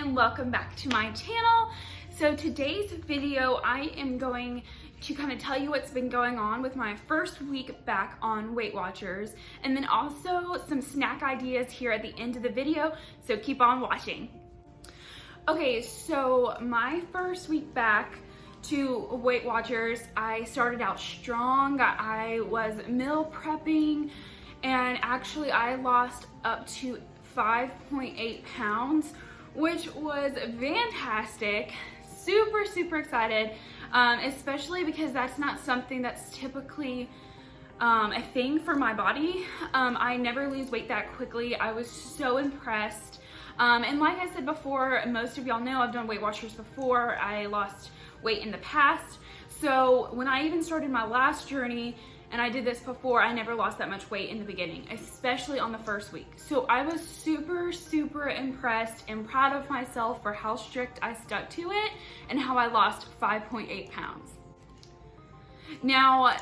and welcome back to my channel. So today's video, I am going to kind of tell you what's been going on with my first week back on Weight Watchers, and then also some snack ideas here at the end of the video, so keep on watching. Okay, so my first week back to Weight Watchers, I started out strong. I was meal prepping, and actually I lost up to 5.8 pounds, which was fantastic. Super excited, especially because that's not something that's typically a thing for my body. I never lose weight that quickly. I was so impressed. And like I said before, most of y'all know I've done Weight Watchers before. I lost weight in the past. So when I even started my last journey, and I did this before, I never lost that much weight in the beginning, especially on the first week. So I was super impressed and proud of myself for how strict I stuck to it and how I lost 5.8 pounds. Now,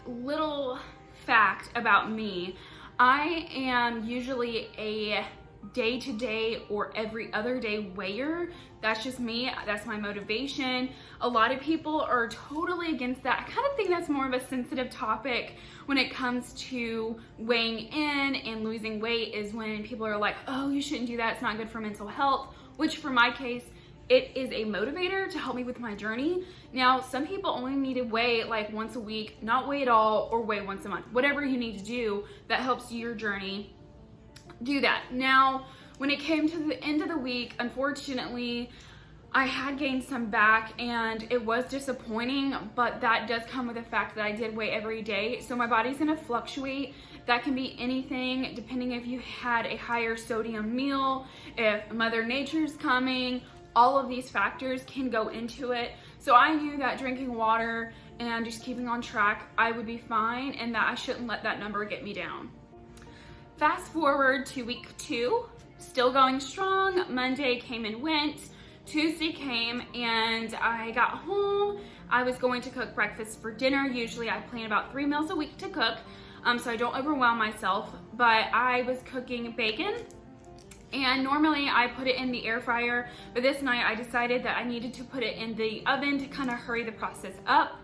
little fact about me, I am usually a day-to-day or every other day weigher. That's just me. That's my motivation. A lot of people are totally against that. I kind of think that's more of a sensitive topic when it comes to weighing in and losing weight, is when people are like, oh, you shouldn't do that, it's not good for mental health, which for my case, it is a motivator to help me with my journey. Now, some people only need to weigh like once a week, not weigh at all, or weigh once a month. Whatever you need to do that helps your journey, do that. Now, when it came to the end of the week, unfortunately, I had gained some back and it was disappointing, but that does come with the fact that I did weigh every day. So my body's gonna fluctuate. That can be anything, depending if you had a higher sodium meal, if Mother Nature's coming, all of these factors can go into it. So I knew that drinking water and just keeping on track, I would be fine, and that I shouldn't let that number get me down. Fast forward to week 2, still going strong. Monday came and went. Tuesday came and I got home. I was going to cook breakfast for dinner. Usually I plan about 3 meals a week to cook, so I don't overwhelm myself, but I was cooking bacon, and normally I put it in the air fryer, but this night I decided that I needed to put it in the oven to kind of hurry the process up.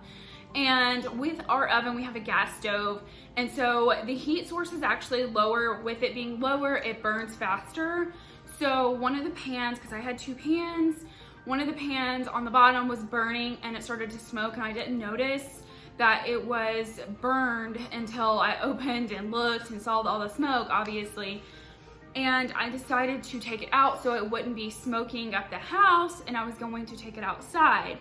And with our oven, we have a gas stove, and so the heat source is actually lower. With it being lower, it burns faster. So one of the pans, because I had 2 pans, one of the pans on the bottom was burning and it started to smoke, and I didn't notice that it was burned until I opened and looked and saw all the smoke, obviously. And I decided to take it out so it wouldn't be smoking up the house, and I was going to take it outside.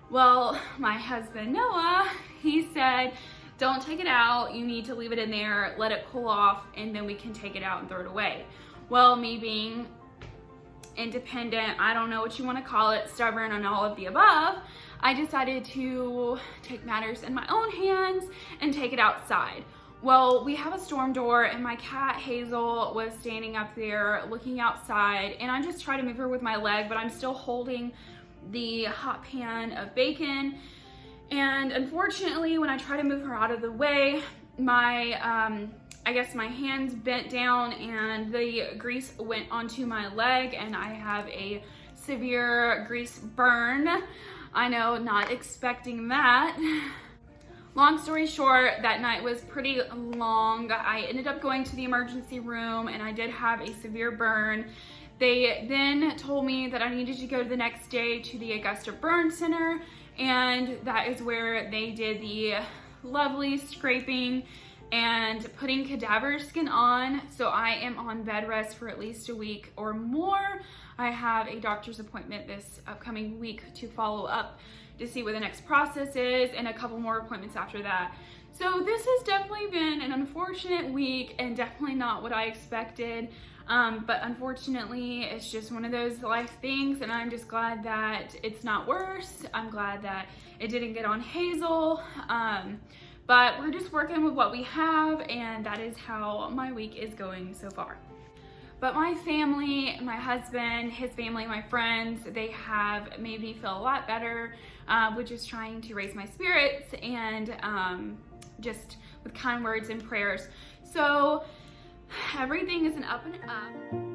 Well, my husband, Noah, he said, don't take it out. You need to leave it in there, let it cool off, and then we can take it out and throw it away. Well, me being independent, I don't know what you want to call it, stubborn, and all of the above, I decided to take matters in my own hands and take it outside. Well, we have a storm door, and my cat Hazel was standing up there looking outside, and I just tried to move her with my leg, but I'm still holding the hot pan of bacon. And unfortunately, when I try to move her out of the way, my I guess my hands bent down and the grease went onto my leg, and I have a severe grease burn. I know, not expecting that. Long story short, that night was pretty long. I ended up going to the emergency room, and I did have a severe burn. They then told me that I needed to go the next day to the Augusta Burn Center, and that is where they did the lovely scraping and putting cadaver skin on. So I am on bed rest for at least a week or more. I have a doctor's appointment this upcoming week to follow up to see what the next process is, and a couple more appointments after that. So this has definitely been an unfortunate week and definitely not what I expected. But unfortunately, it's just one of those life things, and I'm just glad that it's not worse. I'm glad that it didn't get on Hazel. But we're just working with what we have, and that is how my week is going so far. But my family, my husband, his family, my friends, they have made me feel a lot better, with just trying to raise my spirits and just with kind words and prayers. So everything is an up and up.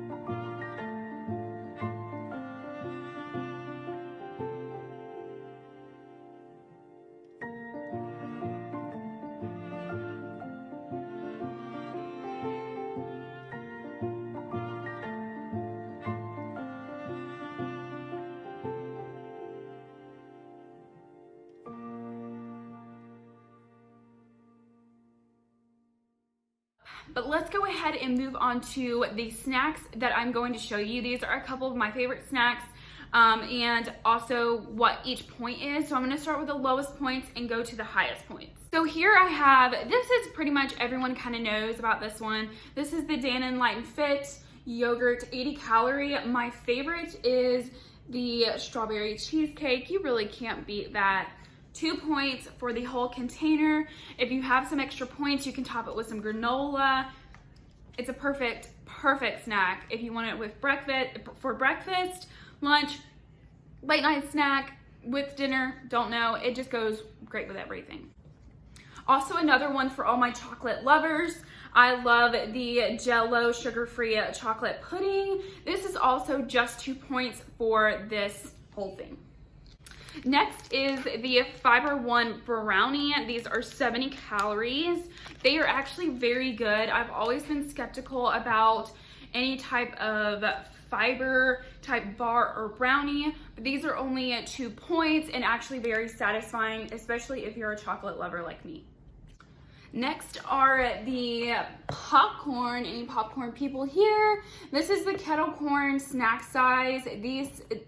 But let's go ahead and move on to the snacks that I'm going to show you. These are a couple of my favorite snacks and also what each point is. So I'm gonna start with the lowest points and go to the highest points. So here I have, this is pretty much everyone kind of knows about this one. This is the Dannon Light and Fit yogurt, 80 calorie. My favorite is the strawberry cheesecake. You really can't beat that. 2 points for the whole container. If you have some extra points, you can top it with some granola. It's a perfect snack if you want it with for breakfast, lunch, late night snack, with dinner, don't know. It just goes great with everything. Also another one for all my chocolate lovers. I love the Jell-O sugar-free chocolate pudding. This is also just 2 points for this whole thing. Next is the Fiber One brownie. These are 70 calories. They are actually very good. I've always been skeptical about any type of fiber type bar or brownie, but these are only 2 points and actually very satisfying, especially if you're a chocolate lover like me. Next are the popcorn. Any popcorn people here? This is the kettle corn snack size. This is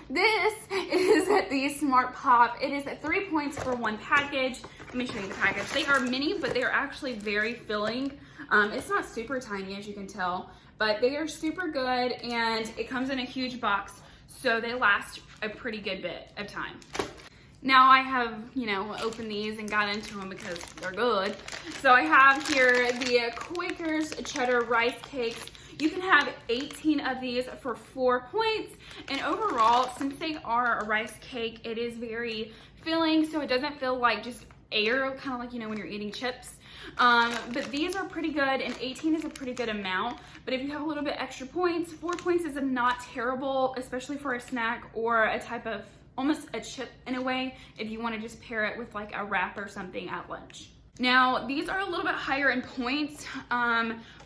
the Smart Pop. It is 3 points for 1 package. Let me show you the package. They are mini, but they are actually very filling. It's not super tiny, as you can tell, but they are super good, and it comes in a huge box, so they last a pretty good bit of time. Now I have, opened these and got into them because they're good. So I have here the Quaker's Cheddar Rice Cakes. You can have 18 of these for 4 points. And overall, since they are a rice cake, it is very filling, so it doesn't feel like just air, kind of like, when you're eating chips. But these are pretty good, and 18 is a pretty good amount. But if you have a little bit extra points, 4 points is not terrible, especially for a snack or a type of, almost a chip in a way, if you want to just pair it with like a wrap or something at lunch. Now, these are a little bit higher in points,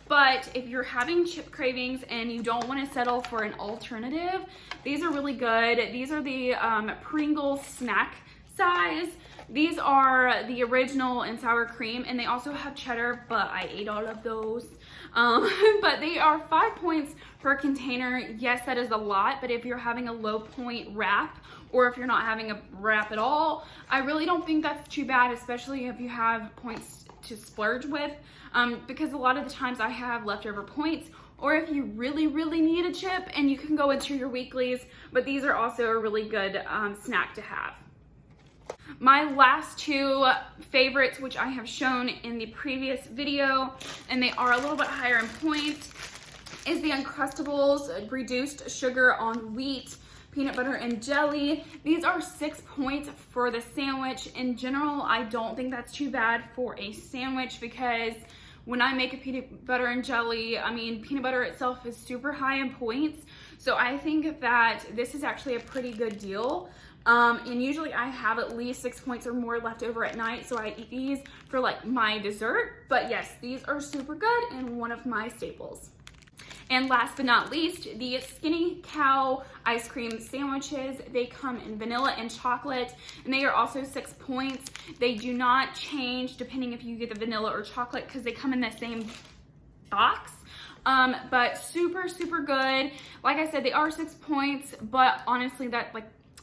but if you're having chip cravings and you don't want to settle for an alternative, these are really good. These are the Pringles snack size. These are the original and sour cream, and they also have cheddar, but I ate all of those. But they are 5 points per container. Yes, that is a lot, but if you're having a low point wrap, or if you're not having a wrap at all, I really don't think that's too bad, especially if you have points to splurge with, because a lot of the times I have leftover points, or if you really, really need a chip, and you can go into your weeklies, but these are also a really good snack to have. My last 2 favorites, which I have shown in the previous video, and they are a little bit higher in points, is the Uncrustables reduced sugar on wheat peanut butter and jelly. These are 6 points for the sandwich. In general, I don't think that's too bad for a sandwich, because when I make a peanut butter and jelly, peanut butter itself is super high in points. So I think that this is actually a pretty good deal. And usually I have at least 6 points or more left over at night, so I eat these for like my dessert. But yes, these are super good and one of my staples. And last but not least, the Skinny Cow ice cream sandwiches. They come in vanilla and chocolate, and they are also 6 points. They do not change depending if you get the vanilla or chocolate, because they come in the same box. But super, super good. Like I said, they are 6 points, but honestly,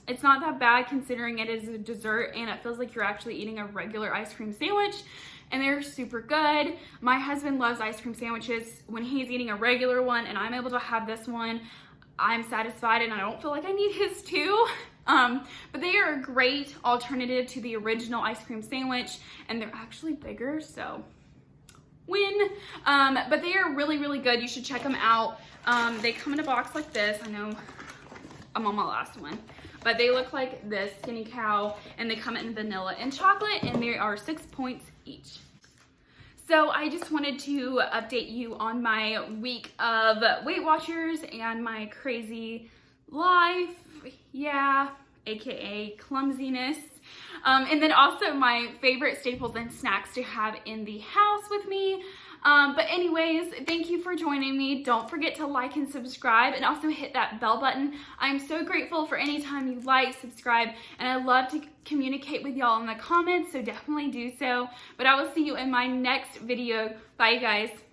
it's not that bad considering it is a dessert and it feels like you're actually eating a regular ice cream sandwich, and they're super good. My husband loves ice cream sandwiches. When he's eating a regular one and I'm able to have this one, I'm satisfied, and I don't feel like I need his too. But they are a great alternative to the original ice cream sandwich, and they're actually bigger, so win. But they are really, really good. You should check them out. They come in a box like this. I know I'm on my last one. But they look like this, Skinny Cow, and they come in vanilla and chocolate, and they are 6 points each. So I just wanted to update you on my week of Weight Watchers and my crazy life, aka clumsiness. And then also my favorite staples and snacks to have in the house with me. But anyways, thank you for joining me. Don't forget to like and subscribe, and also hit that bell button. I'm so grateful for any time you like, subscribe, and I love to communicate with y'all in the comments, so definitely do so. But I will see you in my next video. Bye, you guys.